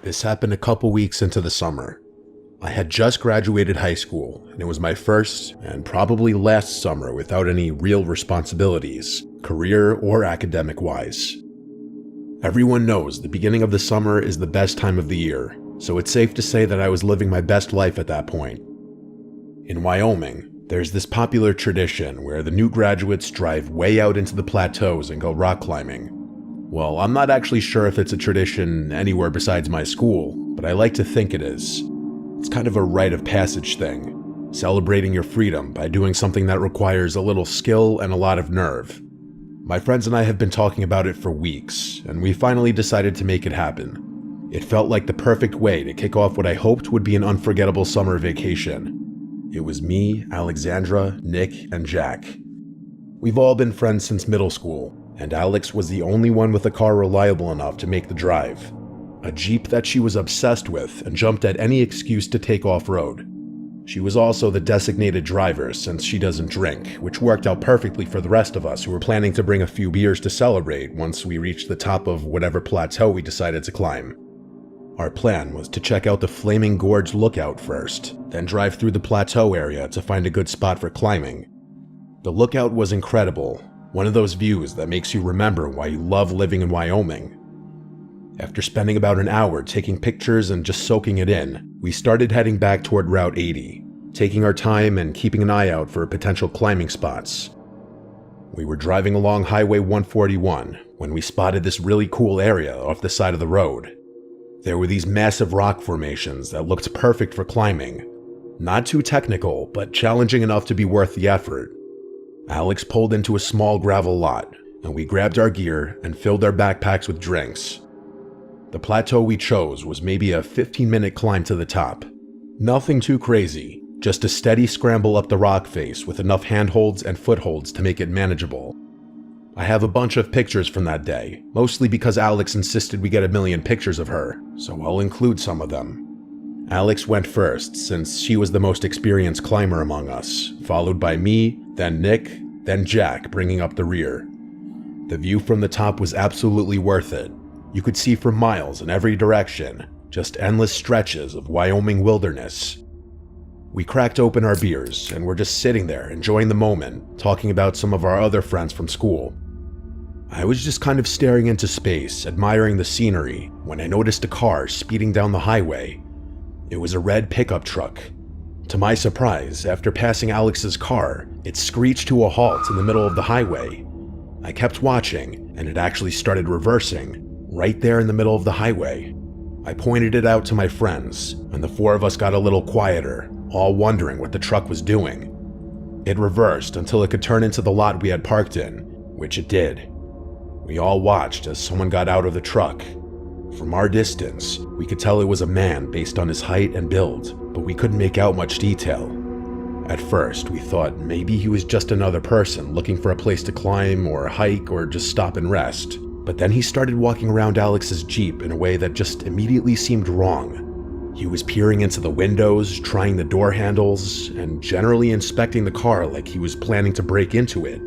This happened a couple weeks into the summer. I had just graduated high school, and it was my first and probably last summer without any real responsibilities, career or academic-wise. Everyone knows the beginning of the summer is the best time of the year, so it's safe to say that I was living my best life at that point. In Wyoming, there's this popular tradition where the new graduates drive way out into the plateaus and go rock climbing. Well, I'm not actually sure if it's a tradition anywhere besides my school, but I like to think it is. It's kind of a rite of passage thing, celebrating your freedom by doing something that requires a little skill and a lot of nerve. My friends and I have been talking about it for weeks, and we finally decided to make it happen. It felt like the perfect way to kick off what I hoped would be an unforgettable summer vacation. It was me, Alexandra, Nick, and Jack. We've all been friends since middle school, and Alex was the only one with a car reliable enough to make the drive. A Jeep that she was obsessed with and jumped at any excuse to take off-road. She was also the designated driver since she doesn't drink, which worked out perfectly for the rest of us who were planning to bring a few beers to celebrate once we reached the top of whatever plateau we decided to climb. Our plan was to check out the Flaming Gorge lookout first, then drive through the plateau area to find a good spot for climbing. The lookout was incredible, one of those views that makes you remember why you love living in Wyoming. After spending about an hour taking pictures and just soaking it in, we started heading back toward Route 80, taking our time and keeping an eye out for potential climbing spots. We were driving along Highway 141 when we spotted this really cool area off the side of the road. There were these massive rock formations that looked perfect for climbing. Not too technical, but challenging enough to be worth the effort. Alex pulled into a small gravel lot, and we grabbed our gear and filled our backpacks with drinks. The plateau we chose was maybe a 15-minute climb to the top. Nothing too crazy, just a steady scramble up the rock face with enough handholds and footholds to make it manageable. I have a bunch of pictures from that day, mostly because Alex insisted we get a million pictures of her, so I'll include some of them. Alex went first since she was the most experienced climber among us, followed by me, then Nick, then Jack bringing up the rear. The view from the top was absolutely worth it. You could see for miles in every direction, just endless stretches of Wyoming wilderness. We cracked open our beers and were just sitting there enjoying the moment, talking about some of our other friends from school. I was just kind of staring into space, admiring the scenery, when I noticed a car speeding down the highway. It was a red pickup truck. To my surprise, after passing Alex's car, it screeched to a halt in the middle of the highway. I kept watching, and it actually started reversing, right there in the middle of the highway. I pointed it out to my friends, and the four of us got a little quieter, all wondering what the truck was doing. It reversed until it could turn into the lot we had parked in, which it did. We all watched as someone got out of the truck. From our distance, we could tell it was a man based on his height and build, but we couldn't make out much detail. At first, we thought maybe he was just another person looking for a place to climb or hike or just stop and rest. But then he started walking around Alex's Jeep in a way that just immediately seemed wrong. He was peering into the windows, trying the door handles, and generally inspecting the car like he was planning to break into it.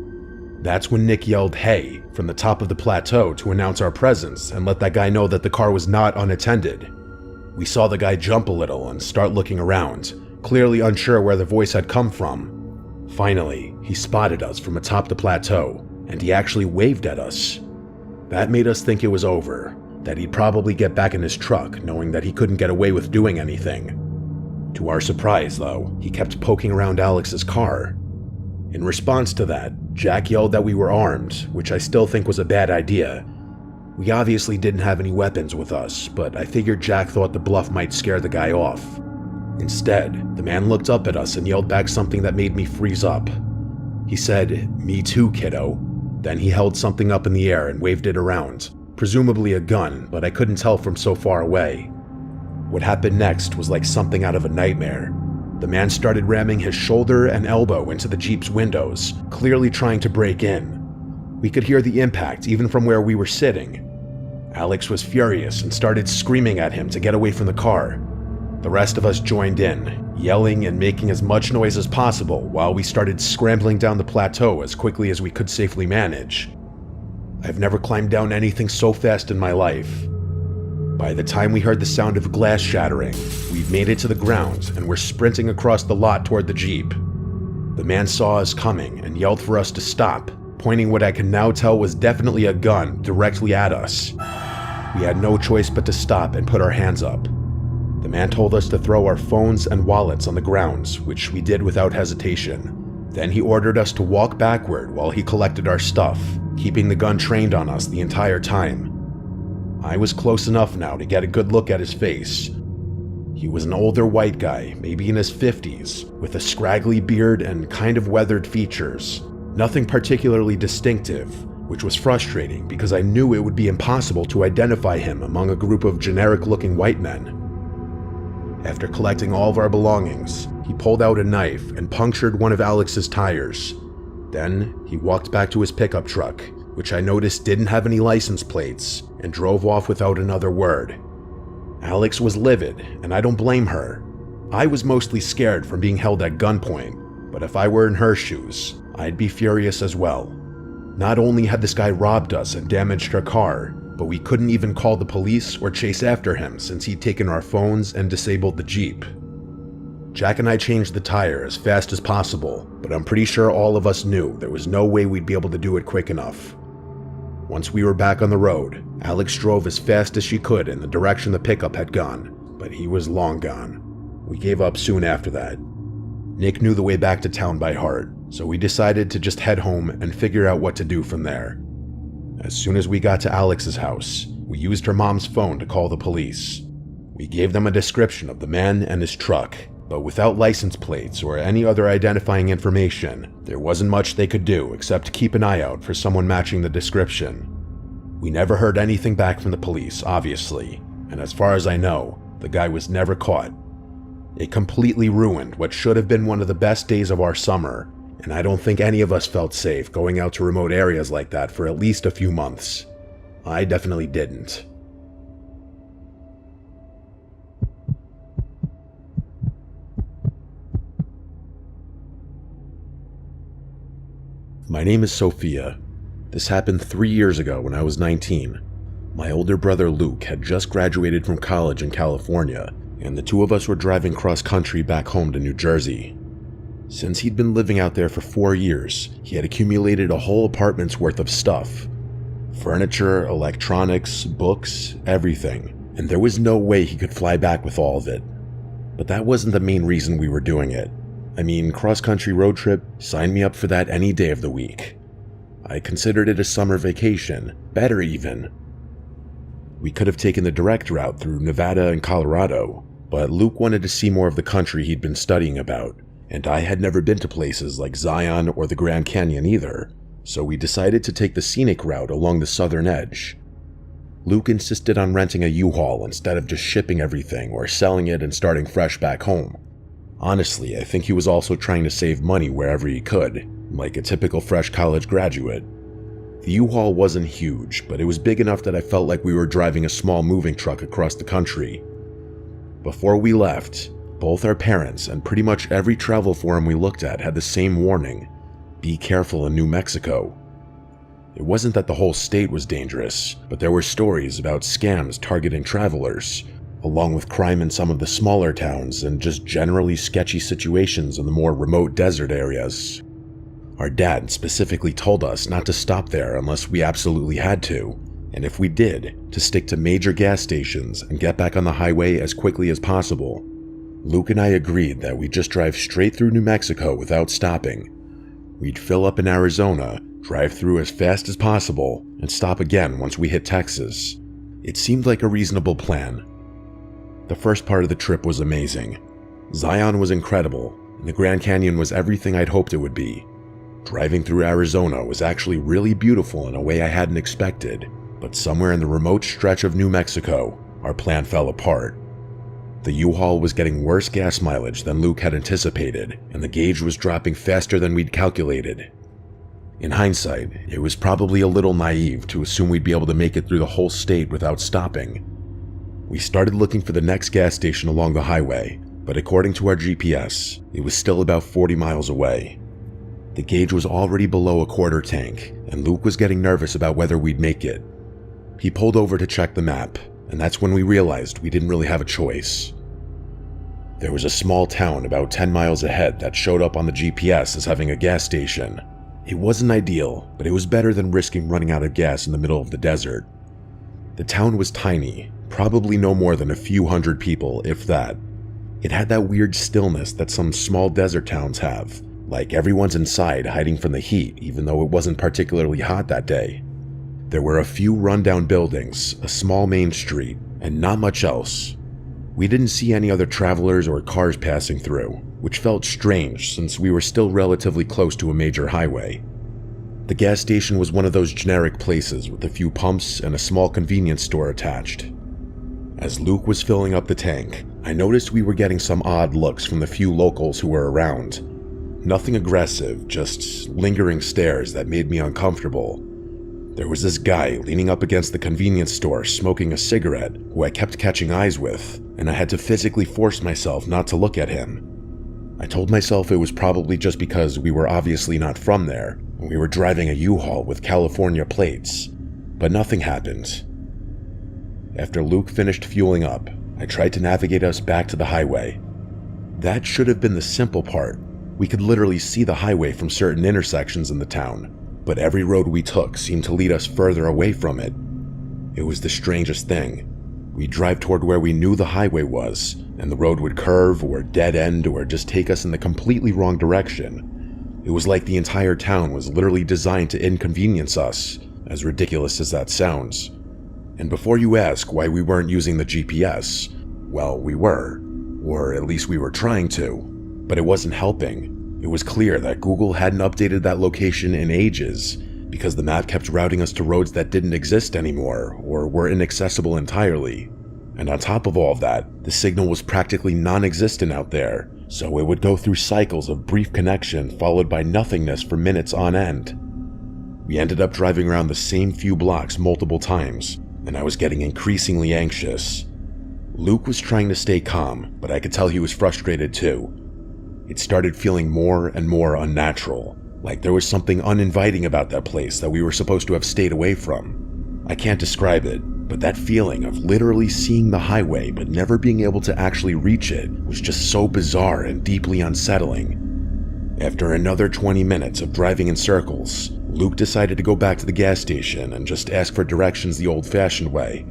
That's when Nick yelled "Hey" from the top of the plateau to announce our presence and let that guy know that the car was not unattended. We saw the guy jump a little and start looking around, clearly unsure where the voice had come from. Finally, he spotted us from atop the plateau, and he actually waved at us. That made us think it was over, that he'd probably get back in his truck knowing that he couldn't get away with doing anything. To our surprise, though, he kept poking around Alex's car. In response to that, Jack yelled that we were armed, which I still think was a bad idea. We obviously didn't have any weapons with us, but I figured Jack thought the bluff might scare the guy off. Instead, the man looked up at us and yelled back something that made me freeze up. He said, "Me too, kiddo." Then he held something up in the air and waved it around, presumably a gun, but I couldn't tell from so far away. What happened next was like something out of a nightmare. The man started ramming his shoulder and elbow into the Jeep's windows, clearly trying to break in. We could hear the impact even from where we were sitting. Alex was furious and started screaming at him to get away from the car. The rest of us joined in, yelling and making as much noise as possible while we started scrambling down the plateau as quickly as we could safely manage. I've never climbed down anything so fast in my life. By the time we heard the sound of glass shattering, we'd made it to the ground and were sprinting across the lot toward the Jeep. The man saw us coming and yelled for us to stop, pointing what I can now tell was definitely a gun directly at us. We had no choice but to stop and put our hands up. The man told us to throw our phones and wallets on the ground, which we did without hesitation. Then he ordered us to walk backward while he collected our stuff, keeping the gun trained on us the entire time. I was close enough now to get a good look at his face. He was an older white guy, maybe in his 50s, with a scraggly beard and kind of weathered features. Nothing particularly distinctive, which was frustrating because I knew it would be impossible to identify him among a group of generic-looking white men. After collecting all of our belongings, he pulled out a knife and punctured one of Alex's tires. Then, he walked back to his pickup truck, which I noticed didn't have any license plates, and drove off without another word. Alex was livid, and I don't blame her. I was mostly scared from being held at gunpoint, but if I were in her shoes, I'd be furious as well. Not only had this guy robbed us and damaged our car, but we couldn't even call the police or chase after him since he'd taken our phones and disabled the Jeep. Jack and I changed the tire as fast as possible, but I'm pretty sure all of us knew there was no way we'd be able to do it quick enough. Once we were back on the road, Alex drove as fast as she could in the direction the pickup had gone, but he was long gone. We gave up soon after that. Nick knew the way back to town by heart, so we decided to just head home and figure out what to do from there. As soon as we got to Alex's house, we used her mom's phone to call the police. We gave them a description of the man and his truck, but without license plates or any other identifying information, there wasn't much they could do except keep an eye out for someone matching the description. We never heard anything back from the police, obviously, and as far as I know, the guy was never caught. It completely ruined what should have been one of the best days of our summer, and I don't think any of us felt safe going out to remote areas like that for at least a few months. I definitely didn't. My name is Sophia. This happened 3 years ago when I was 19. My older brother Luke had just graduated from college in California, and the two of us were driving cross-country back home to New Jersey. Since he'd been living out there for 4 years, he had accumulated a whole apartment's worth of stuff. Furniture, electronics, books, everything, and there was no way he could fly back with all of it. But that wasn't the main reason we were doing it. I mean, cross-country road trip, sign me up for that any day of the week. I considered it a summer vacation, better even. We could have taken the direct route through Nevada and Colorado, but Luke wanted to see more of the country he'd been studying about, and I had never been to places like Zion or the Grand Canyon either, so we decided to take the scenic route along the southern edge. Luke insisted on renting a U-Haul instead of just shipping everything or selling it and starting fresh back home. Honestly, I think he was also trying to save money wherever he could, like a typical fresh college graduate. The U-Haul wasn't huge, but it was big enough that I felt like we were driving a small moving truck across the country. Before we left, both our parents and pretty much every travel forum we looked at had the same warning: be careful in New Mexico. It wasn't that the whole state was dangerous, but there were stories about scams targeting travelers, along with crime in some of the smaller towns and just generally sketchy situations in the more remote desert areas. Our dad specifically told us not to stop there unless we absolutely had to, and if we did, to stick to major gas stations and get back on the highway as quickly as possible. Luke and I agreed that we'd just drive straight through New Mexico without stopping. We'd fill up in Arizona, drive through as fast as possible, and stop again once we hit Texas. It seemed like a reasonable plan. The first part of the trip was amazing. Zion was incredible, and the Grand Canyon was everything I'd hoped it would be. Driving through Arizona was actually really beautiful in a way I hadn't expected, but somewhere in the remote stretch of New Mexico, our plan fell apart. The U-Haul was getting worse gas mileage than Luke had anticipated, and the gauge was dropping faster than we'd calculated. In hindsight, it was probably a little naive to assume we'd be able to make it through the whole state without stopping. We started looking for the next gas station along the highway, but according to our GPS, it was still about 40 miles away. The gauge was already below a quarter tank, and Luke was getting nervous about whether we'd make it. He pulled over to check the map, and that's when we realized we didn't really have a choice. There was a small town about 10 miles ahead that showed up on the GPS as having a gas station. It wasn't ideal, but it was better than risking running out of gas in the middle of the desert. The town was tiny, probably no more than a few hundred people, if that. It had that weird stillness that some small desert towns have, like everyone's inside hiding from the heat even though it wasn't particularly hot that day. There were a few rundown buildings, a small main street, and not much else. We didn't see any other travelers or cars passing through, which felt strange since we were still relatively close to a major highway. The gas station was one of those generic places with a few pumps and a small convenience store attached. As Luke was filling up the tank, I noticed we were getting some odd looks from the few locals who were around. Nothing aggressive, just lingering stares that made me uncomfortable. There was this guy leaning up against the convenience store smoking a cigarette who I kept catching eyes with, and I had to physically force myself not to look at him. I told myself it was probably just because we were obviously not from there, and we were driving a U-Haul with California plates, but nothing happened. After Luke finished fueling up, I tried to navigate us back to the highway. That should have been the simple part. We could literally see the highway from certain intersections in the town, but every road we took seemed to lead us further away from it. It was the strangest thing. We'd drive toward where we knew the highway was, and the road would curve or dead end or just take us in the completely wrong direction. It was like the entire town was literally designed to inconvenience us, as ridiculous as that sounds. And before you ask why we weren't using the GPS, well, we were, or at least we were trying to, but it wasn't helping. It was clear that Google hadn't updated that location in ages, because the map kept routing us to roads that didn't exist anymore, or were inaccessible entirely. And on top of all of that, the signal was practically non-existent out there, so it would go through cycles of brief connection followed by nothingness for minutes on end. We ended up driving around the same few blocks multiple times, and I was getting increasingly anxious. Luke was trying to stay calm, but I could tell he was frustrated too. It started feeling more and more unnatural, like there was something uninviting about that place that we were supposed to have stayed away from. I can't describe it, but that feeling of literally seeing the highway but never being able to actually reach it was just so bizarre and deeply unsettling. After another 20 minutes of driving in circles, Luke decided to go back to the gas station and just ask for directions the old-fashioned way.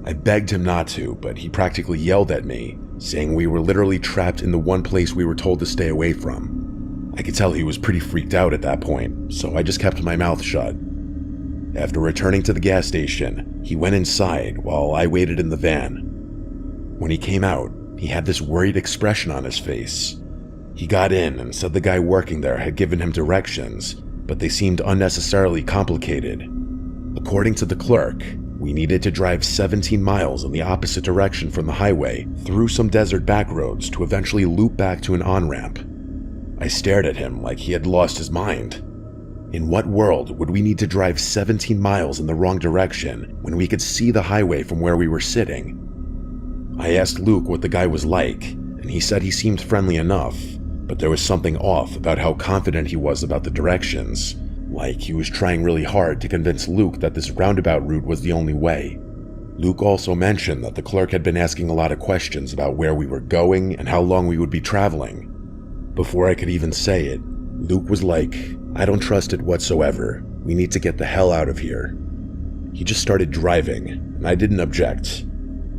I begged him not to, but he practically yelled at me, saying we were literally trapped in the one place we were told to stay away from. I could tell he was pretty freaked out at that point, so I just kept my mouth shut. After returning to the gas station, he went inside while I waited in the van. When he came out, he had this worried expression on his face. He got in and said the guy working there had given him directions, but they seemed unnecessarily complicated. According to the clerk, we needed to drive 17 miles in the opposite direction from the highway through some desert back roads to eventually loop back to an on-ramp. I stared at him like he had lost his mind. In what world would we need to drive 17 miles in the wrong direction when we could see the highway from where we were sitting? I asked Luke what the guy was like, and he said he seemed friendly enough, but there was something off about how confident he was about the directions, like he was trying really hard to convince Luke that this roundabout route was the only way. Luke also mentioned that the clerk had been asking a lot of questions about where we were going and how long we would be traveling. Before I could even say it, Luke was like, "I don't trust it whatsoever. We need to get the hell out of here." He just started driving, and I didn't object.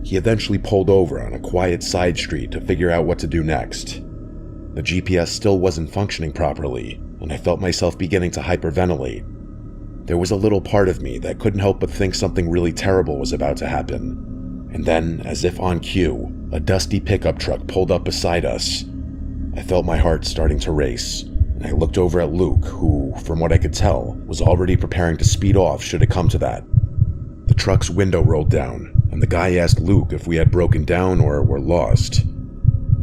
He eventually pulled over on a quiet side street to figure out what to do next. The GPS still wasn't functioning properly, and I felt myself beginning to hyperventilate. There was a little part of me that couldn't help but think something really terrible was about to happen. And then, as if on cue, a dusty pickup truck pulled up beside us. I felt my heart starting to race, and I looked over at Luke, who, from what I could tell, was already preparing to speed off should it come to that. The truck's window rolled down, and the guy asked Luke if we had broken down or were lost.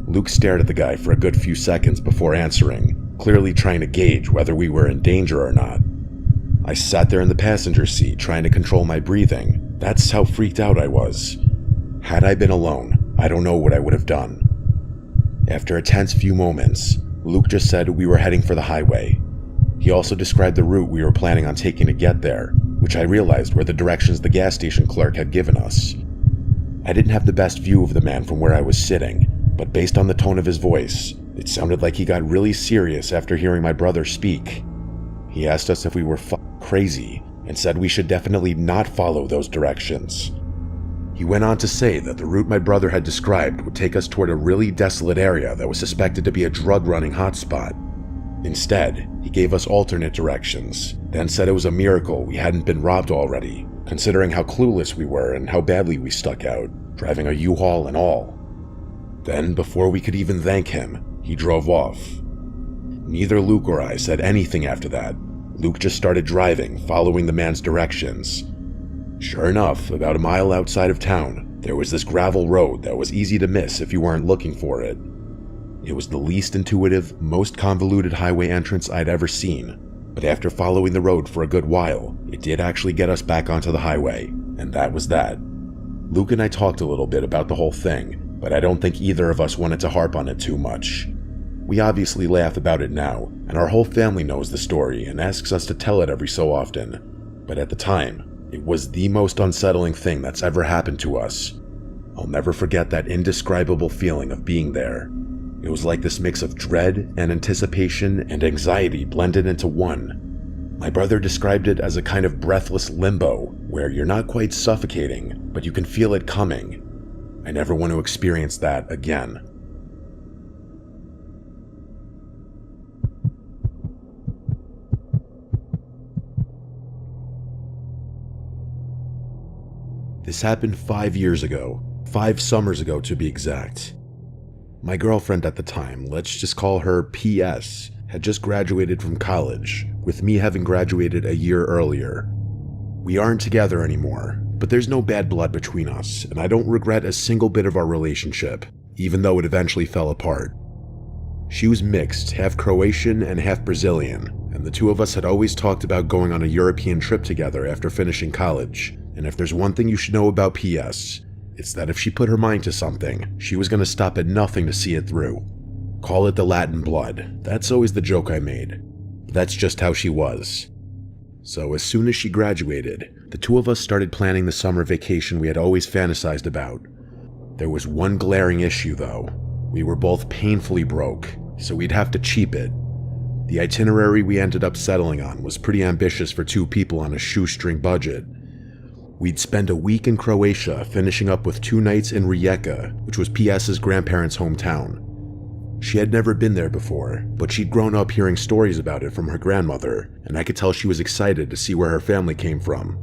Luke stared at the guy for a good few seconds before answering, clearly trying to gauge whether we were in danger or not. I sat there in the passenger seat trying to control my breathing. That's how freaked out I was. Had I been alone, I don't know what I would have done. After a tense few moments, Luke just said we were heading for the highway. He also described the route we were planning on taking to get there, which I realized were the directions the gas station clerk had given us. I didn't have the best view of the man from where I was sitting, but based on the tone of his voice, it sounded like he got really serious after hearing my brother speak. He asked us if we were crazy and said we should definitely not follow those directions. He went on to say that the route my brother had described would take us toward a really desolate area that was suspected to be a drug-running hotspot. Instead, he gave us alternate directions, then said it was a miracle we hadn't been robbed already, considering how clueless we were and how badly we stuck out, driving a U-Haul and all. Then, before we could even thank him, he drove off. Neither Luke or I said anything after that. Luke just started driving, following the man's directions. Sure enough, about a mile outside of town, there was this gravel road that was easy to miss if you weren't looking for it. It was the least intuitive, most convoluted highway entrance I'd ever seen, but after following the road for a good while, it did actually get us back onto the highway, and that was that. Luke and I talked a little bit about the whole thing, but I don't think either of us wanted to harp on it too much. We obviously laugh about it now, and our whole family knows the story and asks us to tell it every so often, but at the time, it was the most unsettling thing that's ever happened to us. I'll never forget that indescribable feeling of being there. It was like this mix of dread and anticipation and anxiety blended into one. My brother described it as a kind of breathless limbo, where you're not quite suffocating, but you can feel it coming. I never want to experience that again. This happened 5 years ago, 5 summers ago to be exact. My girlfriend at the time, let's just call her PS, had just graduated from college, with me having graduated a year earlier. We aren't together anymore, but there's no bad blood between us, and I don't regret a single bit of our relationship, even though it eventually fell apart. She was mixed, half Croatian and half Brazilian, and the two of us had always talked about going on a European trip together after finishing college. And if there's one thing you should know about PS, it's that if she put her mind to something, she was going to stop at nothing to see it through. Call it the Latin blood. That's always the joke I made. That's just how she was. So as soon as she graduated, the two of us started planning the summer vacation we had always fantasized about. There was one glaring issue though. We were both painfully broke, so we'd have to cheap it. The itinerary we ended up settling on was pretty ambitious for 2 people on a shoestring budget. We'd spend a week in Croatia, finishing up with 2 nights in Rijeka, which was PS's grandparents' hometown. She had never been there before, but she'd grown up hearing stories about it from her grandmother, and I could tell she was excited to see where her family came from.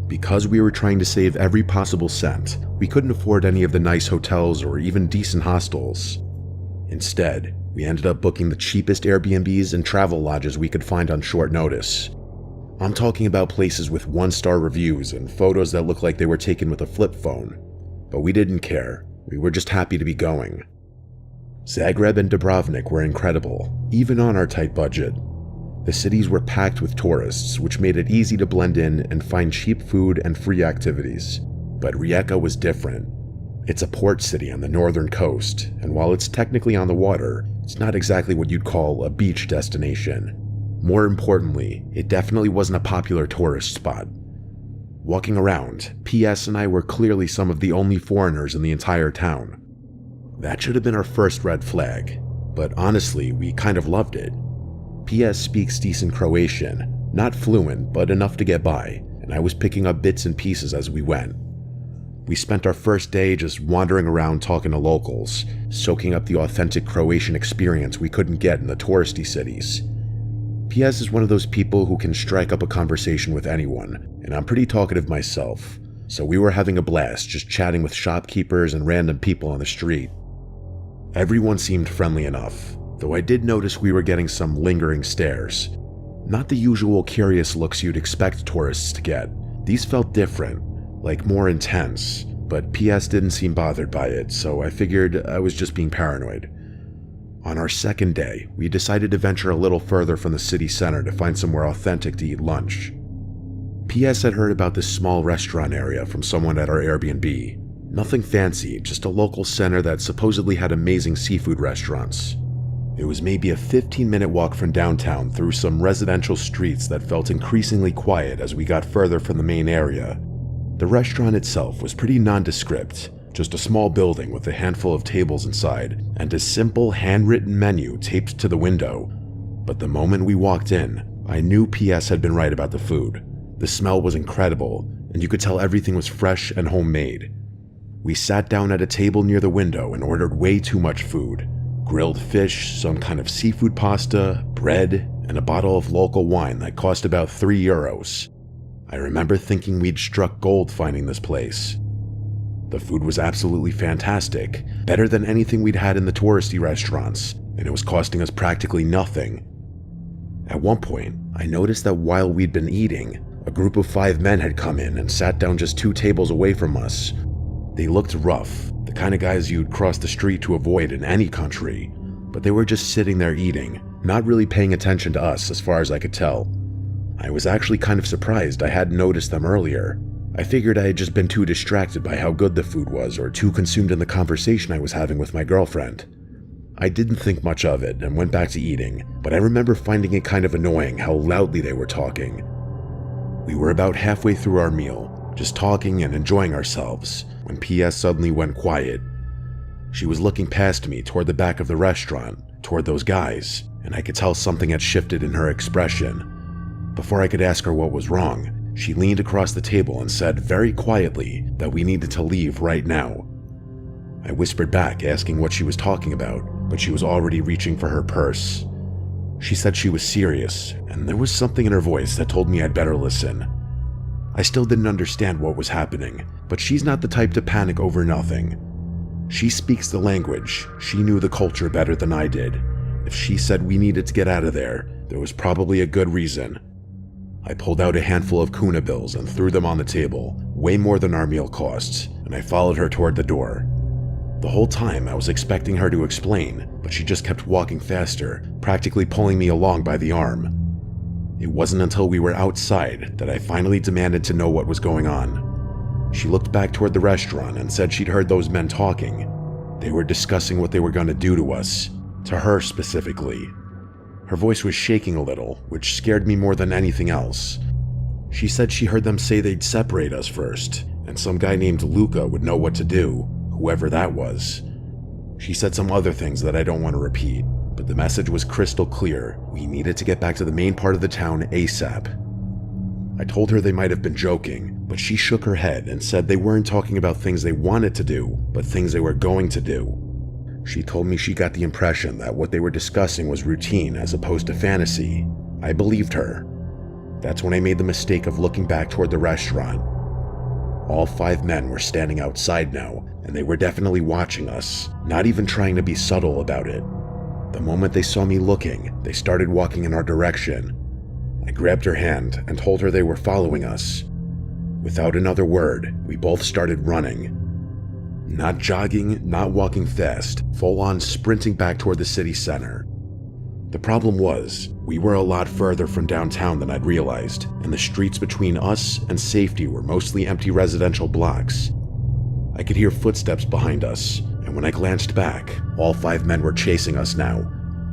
Because we were trying to save every possible cent, we couldn't afford any of the nice hotels or even decent hostels. Instead, we ended up booking the cheapest Airbnbs and travel lodges we could find on short notice. I'm talking about places with 1-star reviews and photos that looked like they were taken with a flip phone. But we didn't care. We were just happy to be going. Zagreb and Dubrovnik were incredible, even on our tight budget. The cities were packed with tourists, which made it easy to blend in and find cheap food and free activities. But Rijeka was different. It's a port city on the northern coast, and while it's technically on the water, it's not exactly what you'd call a beach destination. More importantly, it definitely wasn't a popular tourist spot. Walking around, PS and I were clearly some of the only foreigners in the entire town. That should have been our first red flag, but honestly, we kind of loved it. PS speaks decent Croatian, not fluent, but enough to get by, and I was picking up bits and pieces as we went. We spent our first day just wandering around talking to locals, soaking up the authentic Croatian experience we couldn't get in the touristy cities. PS is one of those people who can strike up a conversation with anyone, and I'm pretty talkative myself, so we were having a blast just chatting with shopkeepers and random people on the street. Everyone seemed friendly enough, though I did notice we were getting some lingering stares. Not the usual curious looks you'd expect tourists to get. These felt different, like more intense, but PS didn't seem bothered by it, so I figured I was just being paranoid. On our second day, we decided to venture a little further from the city center to find somewhere authentic to eat lunch. PS had heard about this small restaurant area from someone at our Airbnb. Nothing fancy, just a local center that supposedly had amazing seafood restaurants. It was maybe a 15-minute walk from downtown through some residential streets that felt increasingly quiet as we got further from the main area. The restaurant itself was pretty nondescript, just a small building with a handful of tables inside and a simple handwritten menu taped to the window. But the moment we walked in, I knew PS had been right about the food. The smell was incredible, and you could tell everything was fresh and homemade. We sat down at a table near the window and ordered way too much food. Grilled fish, some kind of seafood pasta, bread, and a bottle of local wine that cost about €3. I remember thinking we'd struck gold finding this place. The food was absolutely fantastic, better than anything we'd had in the touristy restaurants, and it was costing us practically nothing. At one point, I noticed that while we'd been eating, a group of 5 men had come in and sat down just 2 tables away from us. They looked rough, the kind of guys you'd cross the street to avoid in any country, but they were just sitting there eating, not really paying attention to us as far as I could tell. I was actually kind of surprised I hadn't noticed them earlier. I figured I had just been too distracted by how good the food was or too consumed in the conversation I was having with my girlfriend. I didn't think much of it and went back to eating, but I remember finding it kind of annoying how loudly they were talking. We were about halfway through our meal, just talking and enjoying ourselves, when PS suddenly went quiet. She was looking past me toward the back of the restaurant, toward those guys, and I could tell something had shifted in her expression. Before I could ask her what was wrong, she leaned across the table and said very quietly that we needed to leave right now. I whispered back, asking what she was talking about, but she was already reaching for her purse. She said she was serious, and there was something in her voice that told me I'd better listen. I still didn't understand what was happening, but she's not the type to panic over nothing. She speaks the language, she knew the culture better than I did. If she said we needed to get out of there was probably a good reason. I pulled out a handful of kuna bills and threw them on the table, way more than our meal costs, and I followed her toward the door. The whole time I was expecting her to explain, but she just kept walking faster, practically pulling me along by the arm. It wasn't until we were outside that I finally demanded to know what was going on. She looked back toward the restaurant and said she'd heard those men talking. They were discussing what they were going to do to us, to her specifically. Her voice was shaking a little, which scared me more than anything else. She said she heard them say they'd separate us first, and some guy named Luca would know what to do, whoever that was. She said some other things that I don't want to repeat, but the message was crystal clear. We needed to get back to the main part of the town ASAP. I told her they might have been joking, but she shook her head and said they weren't talking about things they wanted to do, but things they were going to do. She told me she got the impression that what they were discussing was routine as opposed to fantasy. I believed her. That's when I made the mistake of looking back toward the restaurant. All 5 men were standing outside now, and they were definitely watching us, not even trying to be subtle about it. The moment they saw me looking, they started walking in our direction. I grabbed her hand and told her they were following us. Without another word, we both started running. Not jogging, not walking fast, full-on sprinting back toward the city center. The problem was, we were a lot further from downtown than I'd realized, and the streets between us and safety were mostly empty residential blocks. I could hear footsteps behind us, and when I glanced back, all 5 men were chasing us now.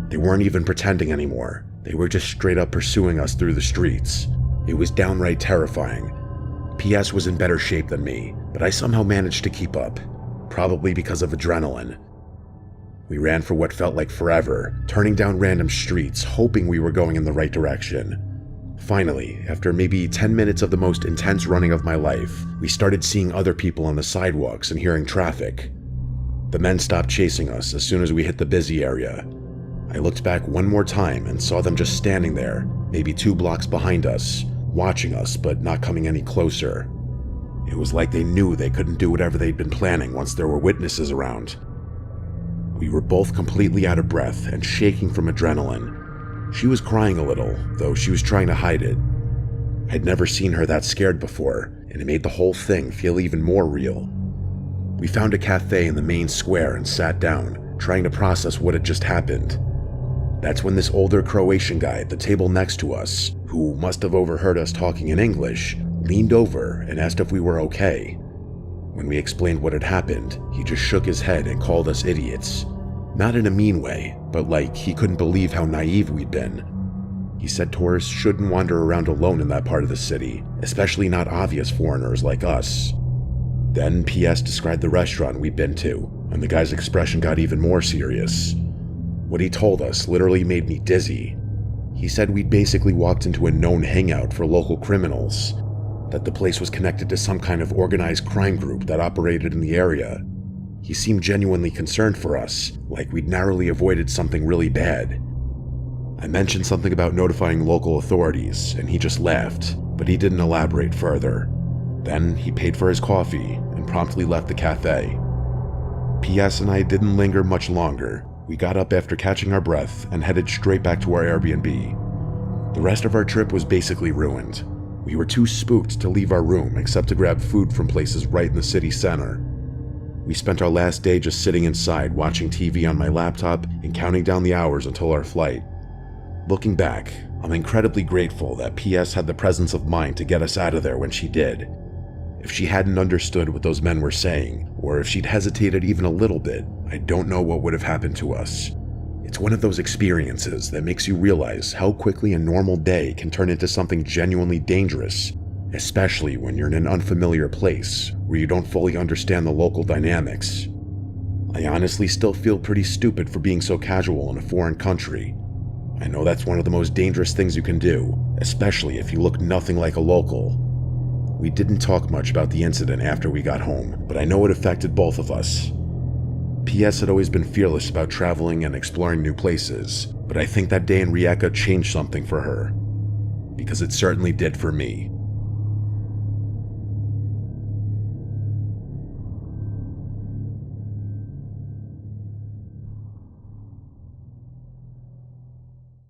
They weren't even pretending anymore. They were just straight up pursuing us through the streets. It was downright terrifying. PS was in better shape than me, but I somehow managed to keep up. Probably because of adrenaline. We ran for what felt like forever, turning down random streets, hoping we were going in the right direction. Finally, after maybe 10 minutes of the most intense running of my life, we started seeing other people on the sidewalks and hearing traffic. The men stopped chasing us as soon as we hit the busy area. I looked back one more time and saw them just standing there, maybe 2 blocks behind us, watching us but not coming any closer. It was like they knew they couldn't do whatever they'd been planning once there were witnesses around. We were both completely out of breath and shaking from adrenaline. She was crying a little, though she was trying to hide it. I'd never seen her that scared before, and it made the whole thing feel even more real. We found a cafe in the main square and sat down, trying to process what had just happened. That's when this older Croatian guy at the table next to us, who must have overheard us talking in English, leaned over and asked if we were okay. When we explained what had happened, he just shook his head and called us idiots. Not in a mean way, but like he couldn't believe how naive we'd been. He said tourists shouldn't wander around alone in that part of the city, especially not obvious foreigners like us. Then PS described the restaurant we'd been to, and the guy's expression got even more serious. What he told us literally made me dizzy. He said we'd basically walked into a known hangout for local criminals, that the place was connected to some kind of organized crime group that operated in the area. He seemed genuinely concerned for us, like we'd narrowly avoided something really bad. I mentioned something about notifying local authorities, and he just laughed, but he didn't elaborate further. Then he paid for his coffee and promptly left the cafe. PS and I didn't linger much longer. We got up after catching our breath and headed straight back to our Airbnb. The rest of our trip was basically ruined. We were too spooked to leave our room except to grab food from places right in the city center. We spent our last day just sitting inside watching TV on my laptop and counting down the hours until our flight. Looking back, I'm incredibly grateful that PS had the presence of mind to get us out of there when she did. If she hadn't understood what those men were saying, or if she'd hesitated even a little bit, I don't know what would have happened to us. It's one of those experiences that makes you realize how quickly a normal day can turn into something genuinely dangerous, especially when you're in an unfamiliar place where you don't fully understand the local dynamics. I honestly still feel pretty stupid for being so casual in a foreign country. I know that's one of the most dangerous things you can do, especially if you look nothing like a local. We didn't talk much about the incident after we got home, but I know it affected both of us. PS had always been fearless about traveling and exploring new places, but I think that day in Rijeka changed something for her. Because it certainly did for me.